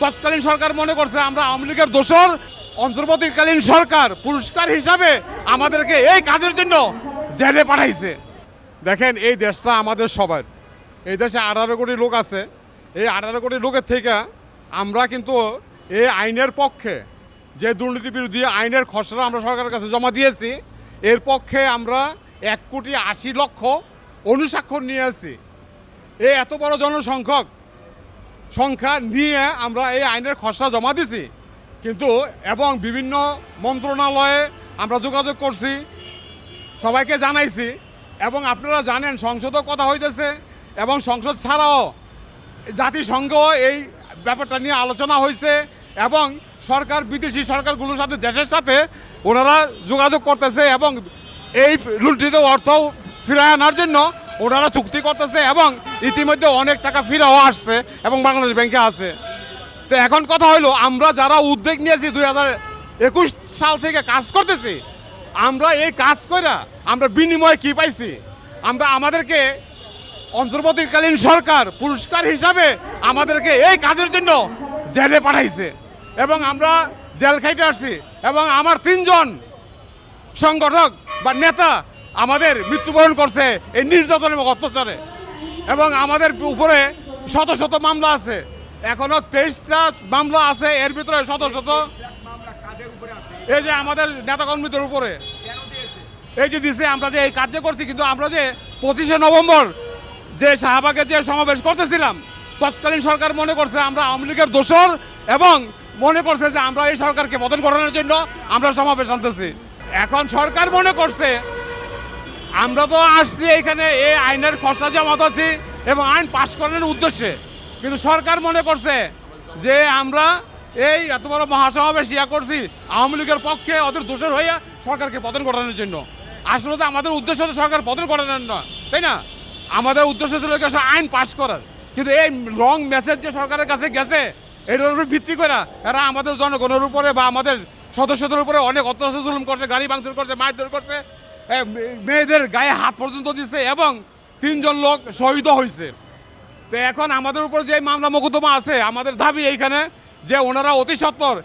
তৎকালীন সরকার মনে করছে আমরা আওয়ামী লীগের দোসর, অন্তর্বর্তীকালীন সরকার পুরস্কার হিসাবে আমাদেরকে এই কাজের জন্য জেলে পাঠাইছে। দেখেন, এই দেশটা আমাদের সবার, এই দেশে 18 কোটি লোক আছে। এই 18 কোটি লোকের থেকে আমরা কিন্তু এই আইনের পক্ষে, যে দুর্নীতি বিরোধী আইনের খসড়া আমরা সরকারের কাছে জমা দিয়েছি, এর পক্ষে আমরা 1,80,00,000 অনুস্বাক্ষর নিয়ে আসছি। এই এত বড় সংখ্যা নিয়ে আমরা এই আইনের খসড়া জমা দিছি, কিন্তু এবং বিভিন্ন মন্ত্রণালয়ে আমরা যোগাযোগ করছি, সবাইকে জানাইছি। এবং আপনারা জানেন সংসদও কথা হইতেছে, এবং সংসদ ছাড়াও জাতিসংঘ এই ব্যাপারটা নিয়ে আলোচনা হয়েছে, এবং সরকার বিদেশি সরকারগুলোর সাথে, দেশের সাথে ওনারা যোগাযোগ করতেছে, এবং এই লুণ্ঠিত অর্থ ফিরিয়ে আনার জন্য ওনারা চুক্তি করতেছে, এবং ইতিমধ্যে অনেক টাকা ফিরেও আসছে এবং বাংলাদেশ ব্যাংকে আছে। তো এখন কথা হলো, আমরা যারা উদ্যোগ নিয়েছি 2021 সাল থেকে কাজ করতেছি, আমরা এই কাজ করে আমরা বিনিময়ে কি পাইছি? আমাদেরকে অন্তর্বর্তীকালীন সরকার পুরস্কার হিসাবে আমাদেরকে এই কাজের জন্য জেলে পাঠাইছে, এবং আমরা জেল খাইতে আসছি। এবং আমার 3 জন সংগঠক বা নেতা আমাদের মৃত্যুবরণ করছে এই নির্যাতন এবং অত্যাচারে, এবং আমাদের উপরে শত শত মামলা আছে। এখনো 23টা মামলা আছে, এর ভিতরে শত শত এই যে আমাদের নেতাকর্মীদের উপরে এই যে দিছে। আমরা যে এই কার্য করছি, কিন্তু আমরা যে 25শে নভেম্বর যে শাহবাগে যে সমাবেশ করতেছিলাম, তৎকালীন সরকার মনে করছে আমরা আওয়ামী লীগের দোসর, এবং মনে করছে যে আমরা এই সরকারকে পতন ঘটানোর জন্য আমরা সমাবেশ আনতেছি। এখন সরকার মনে করছে আমরা তো আসছি এইখানে এই আইনের খসড়া জমা দিচ্ছি এবং আইন পাশ করানোর উদ্দেশ্যে, কিন্তু সরকার মনে করছে যে আমরা এই এত বড় মহাসমাবেশ করছি আওয়ামী লীগের পক্ষে, ওদের দোষর হইয়া সরকারকে পতন ঘটানোর জন্য। আসলে তো আমাদের উদ্দেশ্য তো সরকার পতন ঘটানোর না, তাই না? আমাদের উদ্দেশ্য ছিল আইন পাশ করার। কিন্তু এই রং মেসেজ যে সরকারের কাছে গেছে, এটার উপর ভিত্তি করে এরা আমাদের জনগণের উপরে বা আমাদের সদস্যদের উপরে অনেক অত্যাচার জুলুম করছে, গাড়ি ভাঙচুর করছে, মারধর করছে, মেয়েদের গায়ে হাত পর্যন্ত দিচ্ছে, এবং 3 জন লোক শহীদও হয়েছে। তো এখন আমাদের উপর যে মামলা মোকদ্দমা আছে, আমাদের দাবি এইখানে যে ওনারা অতি সত্বর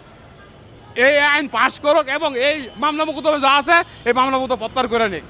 এই আইন পাশ করুক, এবং এই মামলা মোকদ্দমা যা আছে এই মামলা মোকদ্দমা প্রত্যাহার করে নিক।